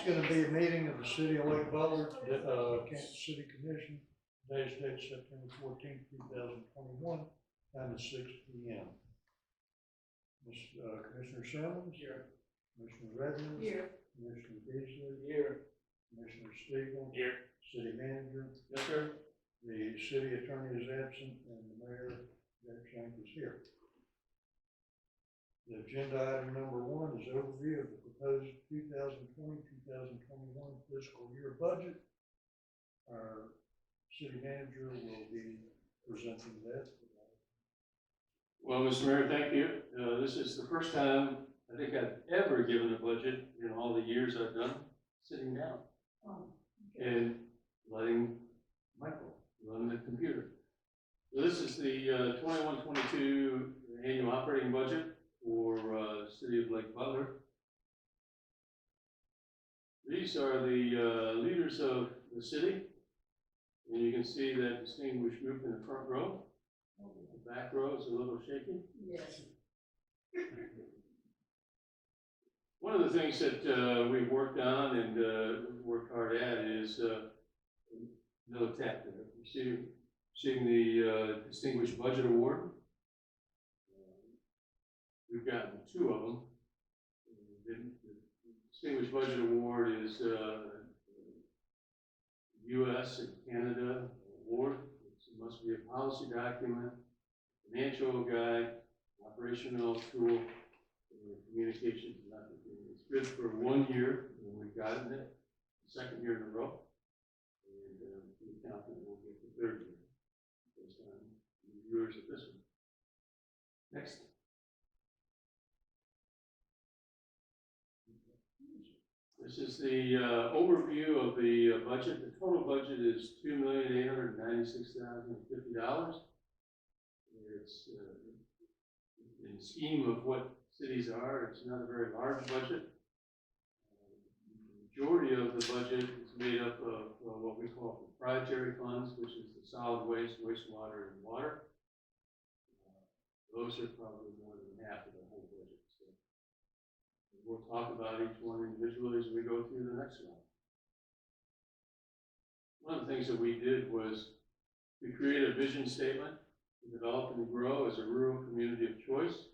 going to be a meeting of the City of Lake Butler, Kansas City Commission. Today's date, September 14th, 2021, time is 6 p.m. Commissioner Simmons? Here. Commissioner Redmond? Here. Commissioner Beasley? Here. Commissioner Stegall? Here. City Manager? Yes, sir. The City Attorney is absent, and the Mayor, Jack Shank, is here. The agenda item number 1 is overview of the proposed 2020-2021 fiscal year budget. Our City Manager will be presenting that. Well, Mr. Mayor, thank you. This is the first time I think I've ever given a budget in all the years I've done sitting down and letting Michael run the computer. So this is the 21-22 annual operating budget for City of Lake Butler. These are the leaders of the city, and you can see that distinguished group in the front row. The back row is a little shaky. Yes. One of the things that we've worked on and worked hard at is no tap there. You seeing the Distinguished Budget Award. We've gotten 2 of them. The Distinguished Budget Award is U.S. and Canada award. It must be a policy document, financial guide, operational tool, communications method. It's good for 1 year, and we've gotten it the 2nd year in a row. And the accountant will get the 3rd year based on reviewers of this one. Next. This is the overview of the budget. The total budget is $2,896,050. It's in the scheme of what cities are, it's not a very large budget. The majority of the budget is made up of what we call proprietary funds, which is the solid waste, wastewater, and water. Those are probably more than half of the whole budget. So we'll talk about each one individually as we go through the next one. One of the things that we did was we created a vision statement to develop and grow as a rural community of choice.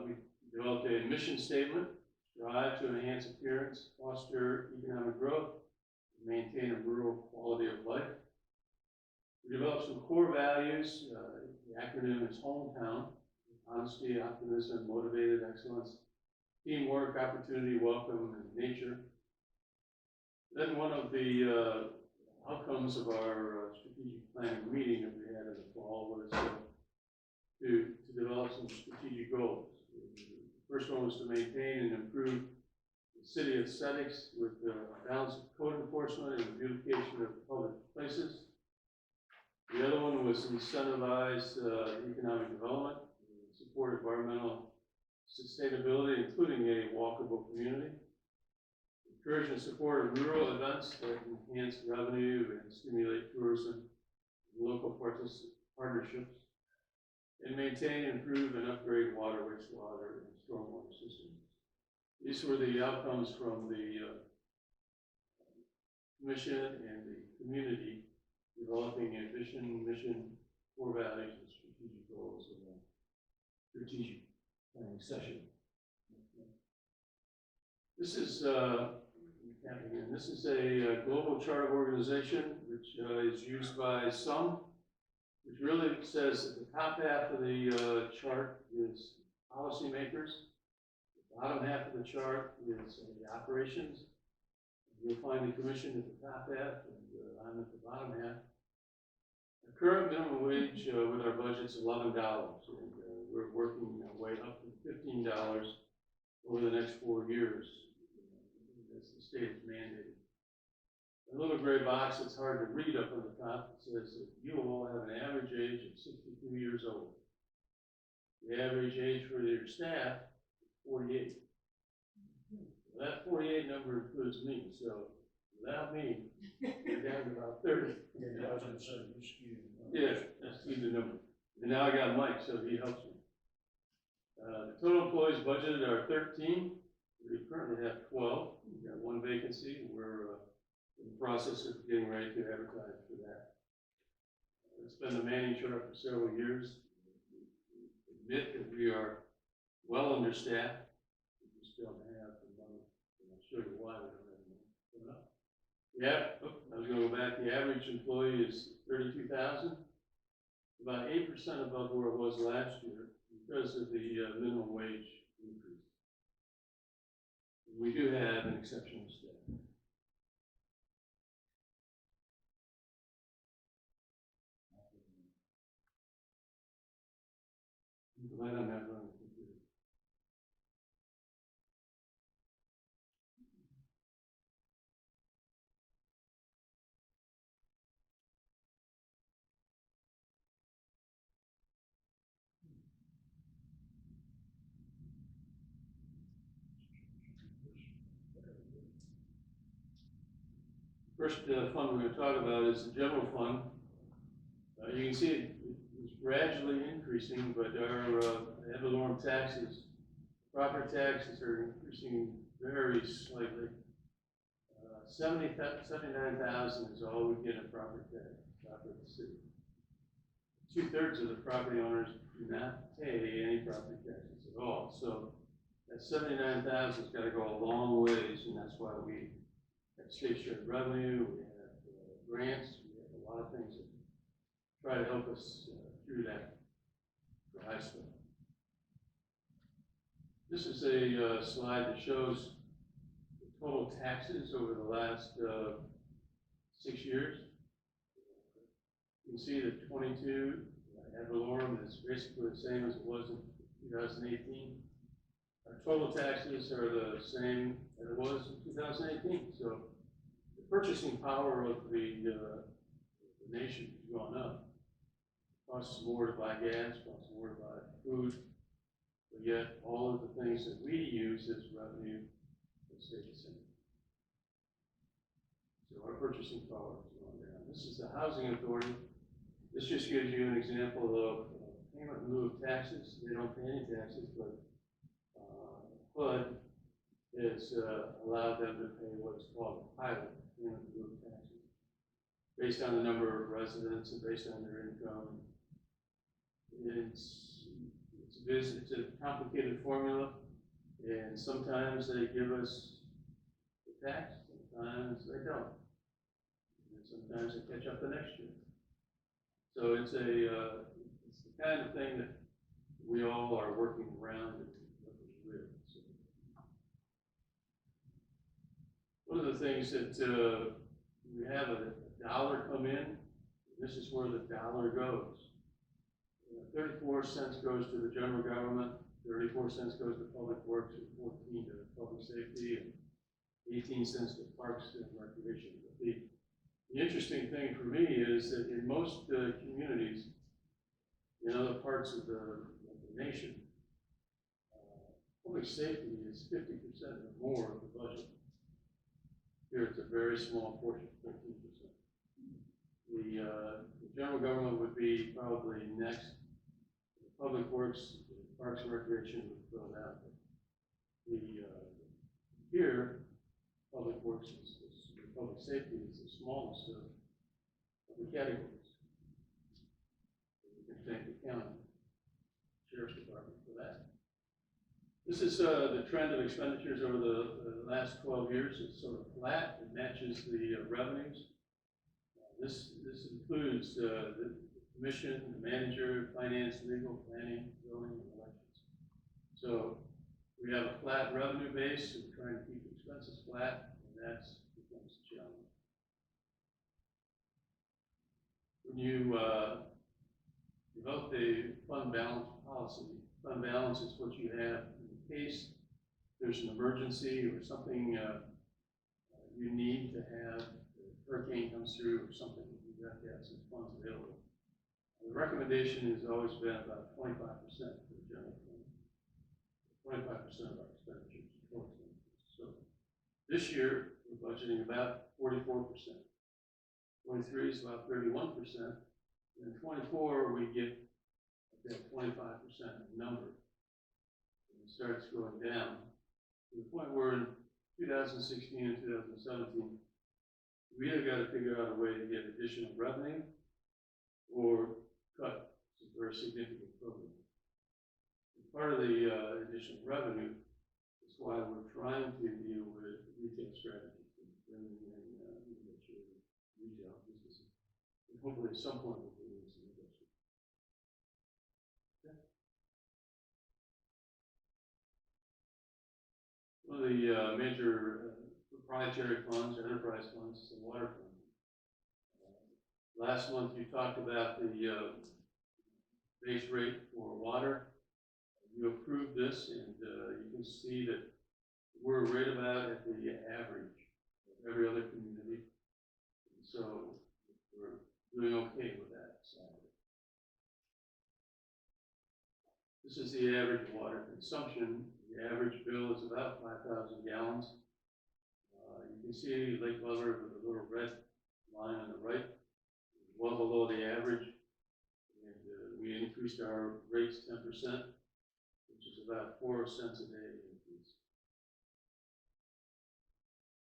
We developed a mission statement, strive to enhance appearance, foster economic growth, and maintain a rural quality of life. We developed some core values. The acronym is HOMETOWN: honesty, optimism, motivated excellence, teamwork, opportunity, welcome, and nature. Then one of the outcomes of our strategic planning meeting that we had in the fall was to develop some strategic goals. The first one was to maintain and improve the city aesthetics with a balance of code enforcement and the beautification of public places. The other one was incentivize economic development, support environmental sustainability, including a walkable community. Encourage and support rural events that enhance revenue and stimulate tourism and local partnerships. And maintain, improve, and upgrade water, wastewater, and stormwater systems. These were the outcomes from the commission and the community developing a vision, mission, core values, and strategic goals in the strategic planning session. This is a global chart of organization which is used by some, which really says that the top half of the chart is policymakers. The bottom half of the chart is the operations. You'll find the commission at the top half, and I'm at the bottom half. The current minimum wage with our budget is $11, and we're working our way up to $15 over the next 4 years, as the state has mandated. A little gray box that's hard to read up on the top says that you all have an average age of 62 years old. The average age for your staff is 48. That 48 number includes me, so without me, you're down to about 30. Yeah, I was going to say, you skewed. Yeah, that's the number. And now I got Mike, so he helps me. The total employees budgeted are 13. We currently have 12. We've got one vacancy. We're in the process of getting ready to advertise for that. It's been the manning chart for several years. We admit that we are well understaffed. We just don't have the money. And I'll show you why we don't have the money coming up. Yeah, I was going to go back. The average employee is 32,000, about 8% above where it was last year because of the minimum wage increase. We do have an exceptional staff. Glad I'm not running the computer. First fund we're going to talk about is the general fund. You can see it's gradually increasing, but our ad valorem taxes, property taxes are increasing very slightly. 79,000 is all we get in property tax, property of the city. 2/3 of the property owners do not pay any property taxes at all. So that 79,000 has got to go a long ways, and that's why we have state shared revenue, we have grants, we have a lot of things that try to help us through that dry spell. This is a slide that shows the total taxes over the last 6 years. You can see that 22 ad valorem is basically the same as it was in 2018. Our total taxes are the same as it was in 2018. So the purchasing power of the nation has gone up. It costs more to buy gas, costs more to buy food, but yet all of the things that we use as revenue will stay the same. So our purchasing power has gone down. This is the housing authority. This just gives you an example of payment in lieu of taxes. They don't pay any taxes, but HUD has allowed them to pay what is called a pilot payment in lieu of taxes, based on the number of residents and based on their income. It's a complicated formula, and sometimes they give us the tax, sometimes they don't, and sometimes they catch up the next year. So it's the kind of thing that we all are working around and working with. So one of the things that we have a dollar come in, this is where the dollar goes. 34 cents goes to the general government, 34 cents goes to public works, and 14 to public safety, and 18 cents to parks and recreation. But the interesting thing for me is that in most communities, in other parts of the nation, public safety is 50% or more of the budget. Here it's a very small portion, 14%. The general government would be probably next. The public works, parks and recreation would fill out. Here, public works public safety is the smallest of the categories. We can thank the county sheriff's department for that. This is the trend of expenditures over the last 12 years. It's sort of flat. It matches the revenues. This includes the commission, the manager, finance, legal, planning, zoning, and elections. So we have a flat revenue base, so we're trying to keep expenses flat, and that's becomes a challenge. When you develop a fund balance policy, fund balance is what you have in case there's an emergency or something you need to have, a hurricane comes through or something, you've got to have some funds available. The recommendation has always been about 25% for the general fund, 25% of our expenditures, total expenditures. So this year, we're budgeting about 44%. 23 is about 31%. And 24, we get that 25% number. And it starts going down. to the point where in 2016 and 2017, we either got to figure out a way to get additional revenue or cut some very significant programs. Part of the additional revenue is why we're trying to deal with retail strategies, bringing in retail businesses. And hopefully at some point we'll be doing some investment. Okay. One of the major proprietary funds or enterprise funds is the water fund. Last month you talked about the base rate for water. You approved this, and you can see that we're right about at the average of every other community. And so we're doing okay with that side. This is the average water consumption. The average bill is about 5,000 gallons. You can see Lake Butler with a little red line on the right, well below the average. And we increased our rates 10%, which is about 4 cents a day increase.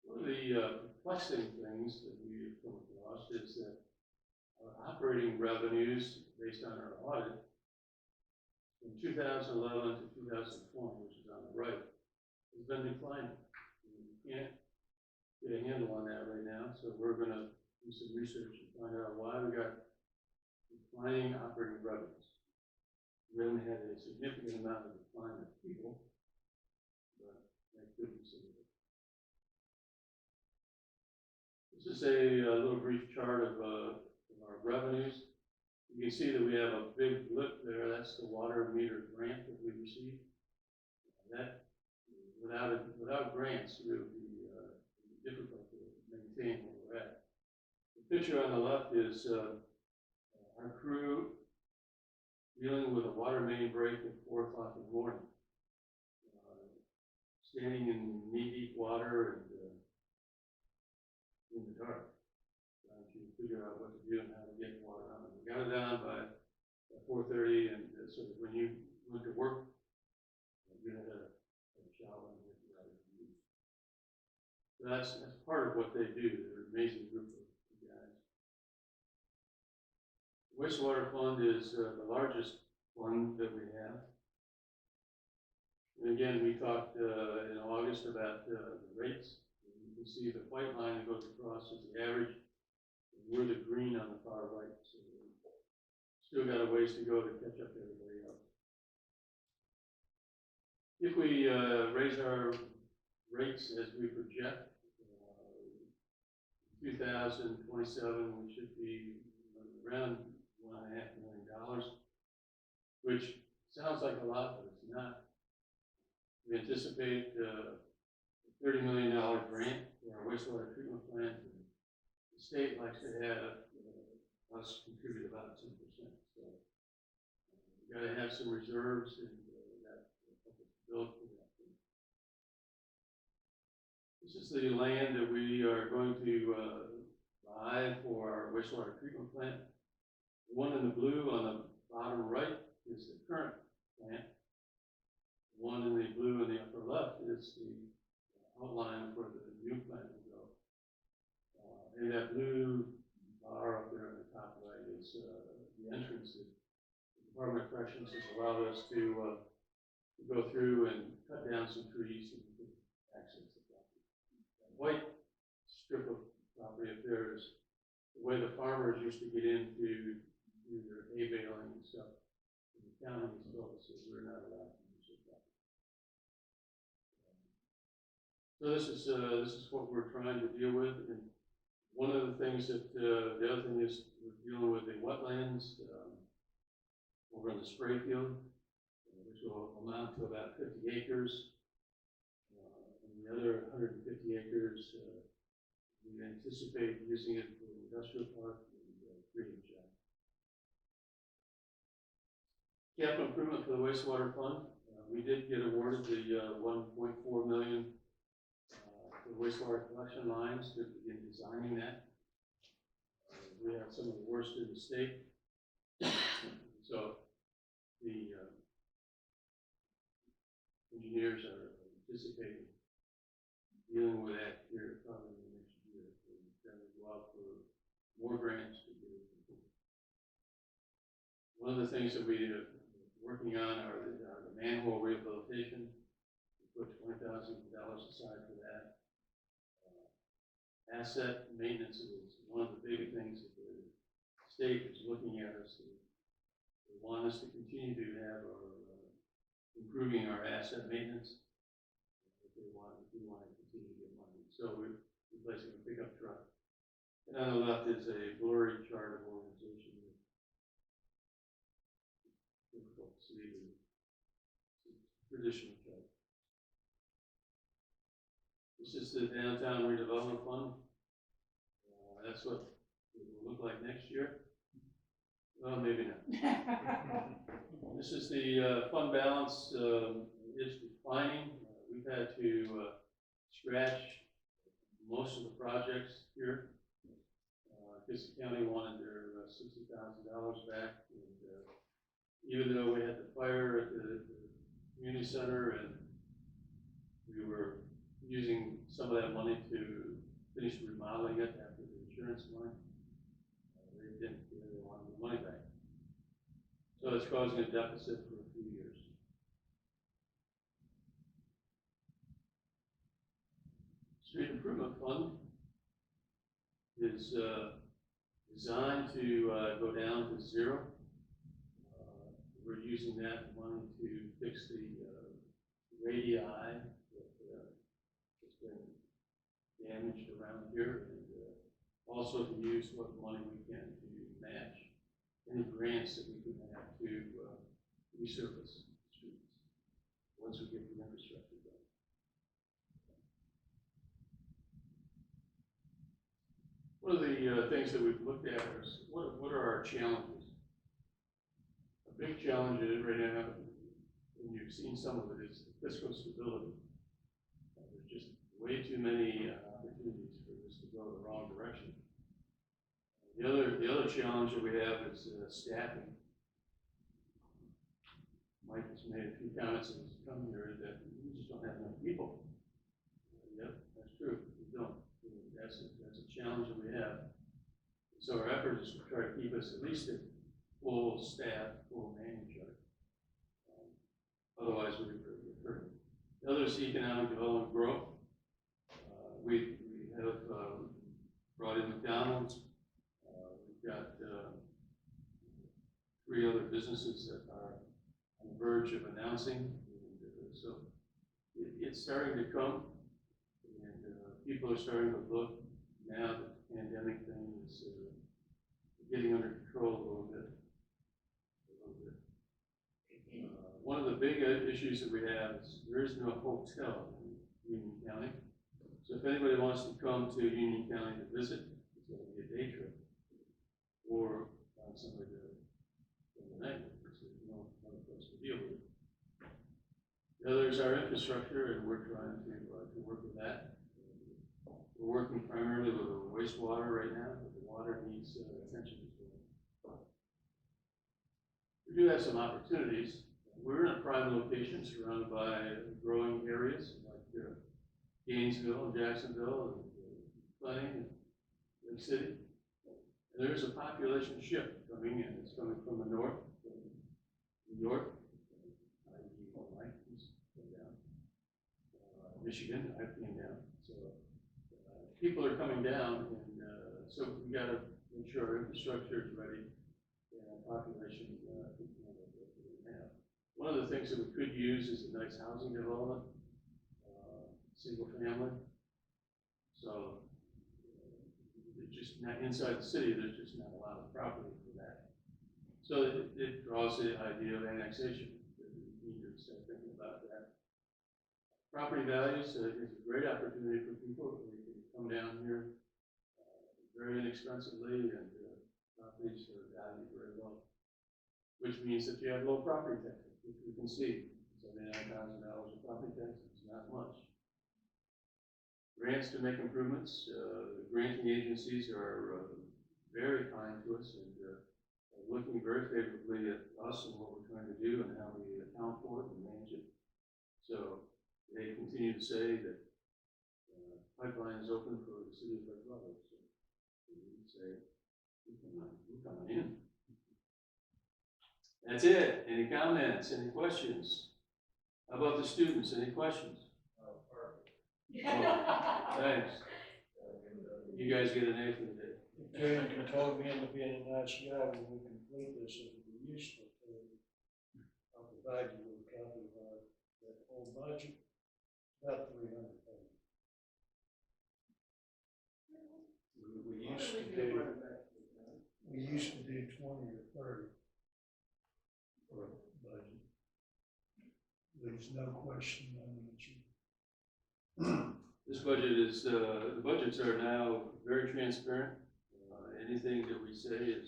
One of the perplexing things that we've come across is that our operating revenues, based on our audit, from 2011 to 2020, which is on the right, has been declining. We can't get a handle on that right now, so we're going to do some research and find out why we got declining operating revenues. We haven't had a significant amount of decline of people, but that could be some of it. This is a little brief chart of our revenues. You can see that we have a big blip there. That's the water meter grant that we received. That, without grants, it would be difficult to maintain where we're at. The picture on the left is our crew dealing with a water main break at 4 o'clock in the morning, standing in knee-deep water and in the dark, trying to figure out what to do and how to get water on. We got it down by 4:30, and so that when you went to work, you had a shower and get water to use. So that's part of what they do. They're an amazing group of guys. The Wastewater Fund is the largest fund that we have. And again, we talked in August about the rates. And you can see the white line that goes across is the average, and we're the green on the far right. So we still got a ways to go to catch up to everybody else. If we raise our rates as we project, 2027, we should be around $1.5 million, which sounds like a lot, but it's not. We anticipate a $30 million grant for our wastewater treatment plant, and the state likes to have us contribute about 10%. So we got to have some reserves, and that will help us build for that. This is the land that we are going to buy for our wastewater treatment plant. The one in the blue on the bottom right is the current plant. The one in the blue in the upper left is the outline for the new plant to go. And that blue bar up there on the top right is the entrance that the Department of Corrections has allowed us to go through and cut down some trees and access the property. That white strip of property up there is the way the farmers used to get into their hay baling and stuff. And the county has told us that we're not allowed to use it. So this is what we're trying to deal with. And one of the things that the other thing is we're dealing with the wetlands over in the spray field, which will amount to about 50 acres. And the other 150 acres, we anticipate using it for industrial park and breeding shop. Capital improvement for the wastewater fund. We did get awarded the $1.4 million for wastewater collection lines to begin designing that. We have some of the worst in the state. So the engineers are anticipating dealing with that here probably in the next year. And then we go out for more grants to do it. One of the things that we are working on are the manhole rehabilitation. We put $20,000 aside for that. Asset maintenance is one of the big things that the state is looking at us. They want us to continue to have our improving our asset maintenance. We want to continue to get money. So we're replacing a pickup truck. And on the left is a blurry chart of organization. Difficult to see the traditional chart. This is the Downtown Redevelopment Fund. That's what it will look like next year. Well, maybe not. This is the fund balance is declining. We've had to scratch most of the projects here because the county wanted their $60,000 back. And even though we had the fire at the community center and we were using some of that money to finish remodeling it after the insurance money, they didn't really want the money back. So it's causing a deficit for a few years. Street Improvement Fund is designed to go down to zero. We're using that money to fix the radii that has been damaged around here, and also to use what money we can to match any grants that we could have to resurface streets once we get the infrastructure done. One of the things that we've looked at is what are our challenges? A big challenge is right now, and you've seen some of it, is fiscal stability. There's just way too many opportunities for this to go the wrong direction. The other challenge that we have is staffing. Mike has made a few comments as he's come here that we just don't have enough people. Yep, that's true. We don't. That's a challenge that we have. So our effort is to try to keep us at least at full staff, full manager. Otherwise, we're hurting. The other is economic development growth. We have brought in McDonald's. We've got 3 other businesses that are on the verge of announcing. So it's starting to come, and people are starting to look now that the pandemic thing is getting under control a little bit. One of the big issues that we have is there is no hotel in Union County. So if anybody wants to come to Union County to visit, it's going to be a day trip or find somebody to spend the night with, because there's no other place to deal with it. The other is our infrastructure, and we're trying to work with that. We're working primarily with the wastewater right now, but the water needs attention as well. We do have some opportunities. We're in a prime location surrounded by growing areas like Gainesville and Jacksonville and Plain and Lake City. And there's a population shift coming in. It's coming from the north, from New York, Michigan, I came down. So people are coming down, and so we got to make sure our infrastructure is ready and our population can handle what we have. One of the things that we could use is a nice housing development, single family. So it's just not inside the city. There's just not a lot of property for that. So it draws the idea of annexation. We need to start thinking about that. Property values is a great opportunity for people. They can come down here very inexpensively, and properties are valued very low, which means that you have low property taxes, which you can see. $79,000 of property taxes is not much. Grants to make improvements. The granting agencies are very kind to us and are looking very favorably at us and what we're trying to do and how we account for it and manage it. So we they continue to say that pipeline is open for the city of Lake Butler. So we would say, we're coming in. That's it. Any comments? Any questions? How about the students? Any questions? Oh, thanks. You guys get an A for the day. Jane can talk me into being a nice guy when we complete this, it will be useful to, I'll provide you with a copy of our, that whole budget, about 300 pages. We used to do 20 or 30 for a budget. There's no question on the This budget is, the budgets are now very transparent. Anything that we say is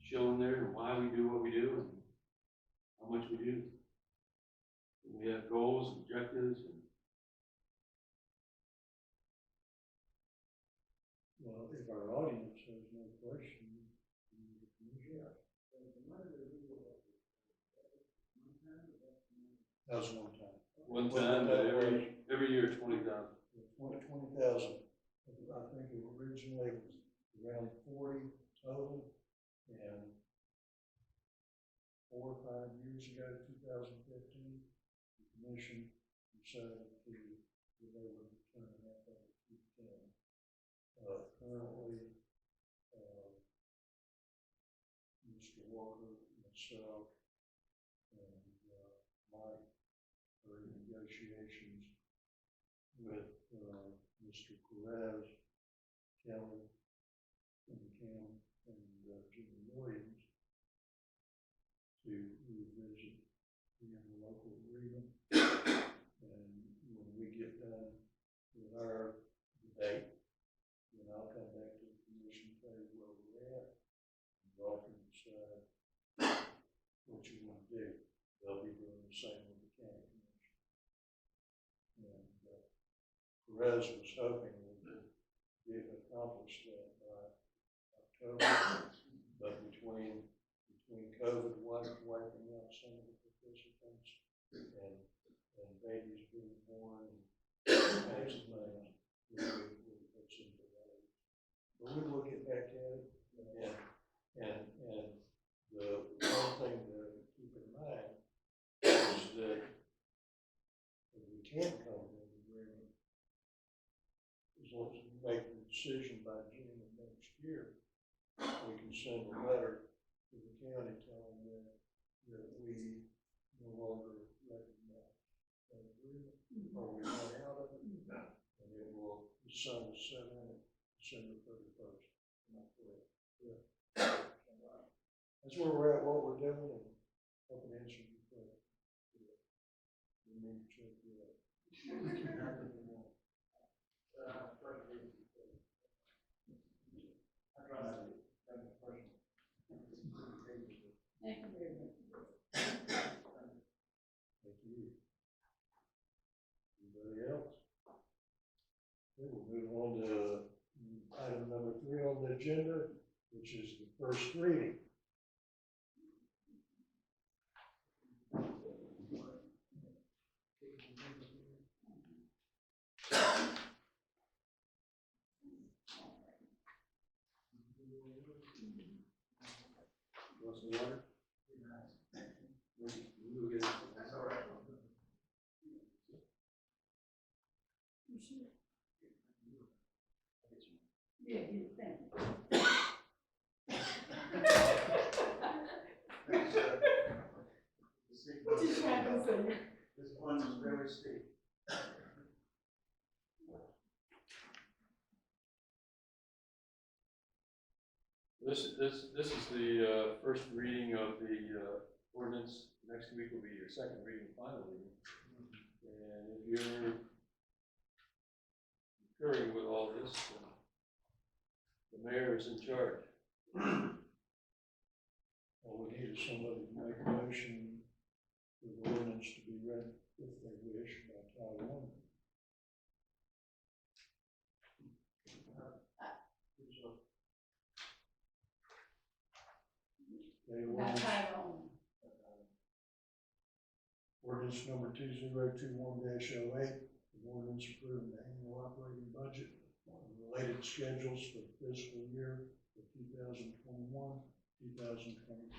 shown there and why we do what we do and how much we do. And we have goals, objectives, and well, if our audience has no question, that was one time. One time, but every year, 20,000. 20,000. I think it originally was around 40 total, and 4 or 5 years ago, 2015, the commission decided to give over $10.5 to the county. Currently, Mr. Walker, myself, and Mike are in negotiations with Mr. Perez, Kelly, and Cam, and Jimmy Williams to revisit the local agreement. And when we get done with our debate, then I'll come back to the commission, tell you where we're at, and y'all can decide what you want to do. They'll be doing the same with the county commission. And Perez was hoping we could accomplish that by October, but between COVID wiping out some of the participants and babies being born and kinds of things, we put some delays. But we will get back at it, and the one thing to keep in mind is that if we can't come to an agreement, as long as we make the decision by June of next year, we can send a letter to the county telling them that we no longer recognize that agreement, or we're not out of it, and it will, the sun is set on it December 31st. Yeah. That's where we're at, what we're doing, and hope it answers your question. We need to check it out. Thank you very much. Thank you. Anybody else? Okay, we'll move on to item number 3 on the agenda, which is the first reading. want some water? We'll get it. That's all right. You sure? Yeah, you think. What you trying to say? This one is very steep. This is the first reading of the ordinance. Next week will be your second reading, final reading. And if you're concurring with all this, the mayor is in charge. All we need is somebody to make a motion for the ordinance to be read, if they wish, by title only. By title only. Ordinance number 2021-08, an ordinance approving the annual operating budget and related schedules for the fiscal year of 2021-2022.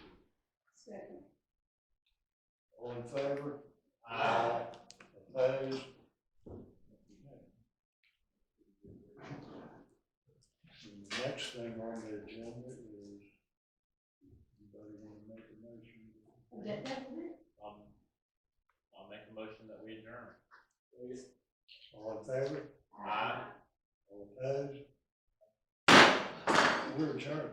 Second. All in favor? Aye. Opposed? And the next thing on the agenda is, anybody want to make a motion? That's it? I'll make a motion that we adjourn. All in favor? Aye. All opposed? We're adjourned.